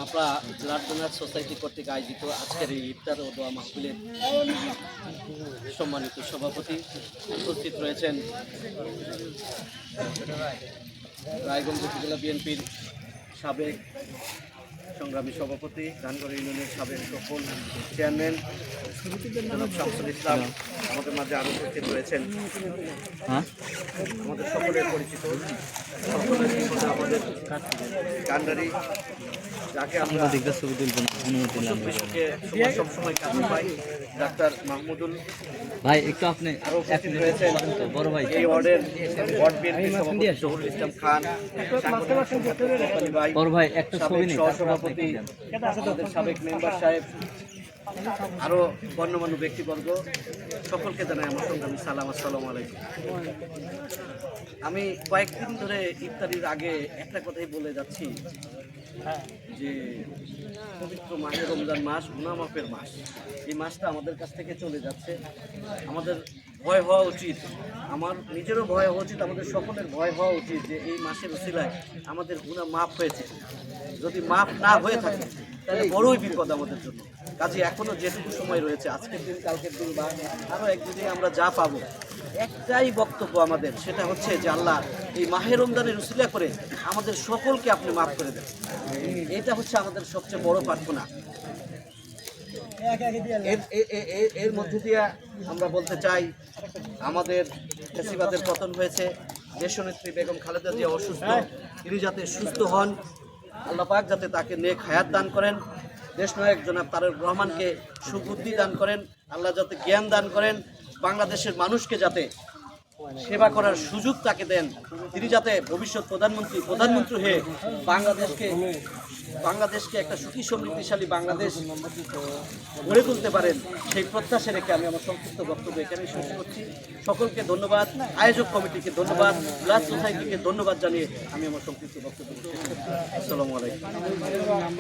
আমরা blood donor society কর্তৃক আয়োজিত আজকের এই ইফতার ও দোয়া মাহফিলের সম্মানিত সভাপতি উপস্থিত রয়েছেন রায়গঞ্জ উপজেলা বিএনপির সাবেক সংগ্রামী সভাপতি ধানগড় ইউনিয়নের সাবেক সফল চেয়ারম্যান জনাব শামসুল ইসলাম আমাদের মাঝে আরও উপস্থিত রয়েছেন। আমাদের সকলের পরিচিত সকলের জীবনে আমাদের কান্ডারি যাকে আমরা বিশ্বকে সবসময় কাছে পাই, ডাক্তার মাহমুদুল ভাই একটু আপনি আরও উপস্থিত রয়েছেন বড় ভাই এই ওয়ার্ডের ওয়ার্ড বিএনপি সভাপতি জহুরুল ইসলাম খান, বড় ভাই একটা ছবি নেই, সহসভাপতি আমাদের সাবেক মেম্বার সাহেব, আরও গণ্যমান্য ব্যক্তিবর্গ সকলকে জানাই আমার সংগ্রামী সালাম, আসসালামু আলাইকুম। আমি কয়েকদিন ধরে ইফতারির আগে একটা কথাই বলে যাচ্ছি যে পবিত্র মাহে রমজান মাস গুনাহ মাফের মাস, এই মাসটা আমাদের কাছ থেকে চলে যাচ্ছে। আমাদের ভয় হওয়া উচিত, আমার নিজেরও ভয় হওয়া উচিত, আমাদের সকলের ভয় হওয়া উচিত যে এই মাসের উসিলায় আমাদের গুনাহ মাফ হয়েছে। যদি মাফ না হয়ে থাকে তাহলে বড়ই বিপদ আমাদের জন্য। কাজে এখনও যেটুকু সময় রয়েছে, আজকের দিন কালকের দিন বা আরও একদিনে আমরা যা পাবো, একটাই বক্তব্য আমাদের, সেটা হচ্ছে যে আল্লাহ এই মাহে রমজানের উসিলা করে আমাদের সকলকে আপনি মাফ করে দেন। এটা হচ্ছে আমাদের সবচেয়ে বড় প্রার্থনা। এর মধ্যে দিয়ে আমরা বলতে চাই আমাদের ফ্যাসিবাদের পতন হয়েছে, দেশনেত্রী বেগম খালেদা জিয়া অসুস্থ, তিনি যাতে সুস্থ হন, আল্লাহ পাক যাতে তাকে নেক হায়াত দান করেন, দেশনায়ক জনাব তারেক রহমানকে সুবুদ্ধি দান করেন, আল্লাহ যাতে জ্ঞান দান করেন, বাংলাদেশের মানুষকে যাতে সেবা করার সুযোগ তাকে দেন, তিনি যাতে ভবিষ্যৎ প্রধানমন্ত্রী হয়ে বাংলাদেশকে একটা সুখী সমৃদ্ধিশালী বাংলাদেশ গড়ে তুলতে পারেন, সেই প্রত্যাশা রেখে আমি আমার সংক্ষিপ্ত বক্তব্য এখানেই শেষ করছি। সকলকে ধন্যবাদ, আয়োজক কমিটিকে ধন্যবাদ, ব্লাড সোসাইটিকে ধন্যবাদ জানিয়ে আমি আমার সংক্ষিপ্ত বক্তব্য শেষ করছি। আসসালামু আলাইকুম।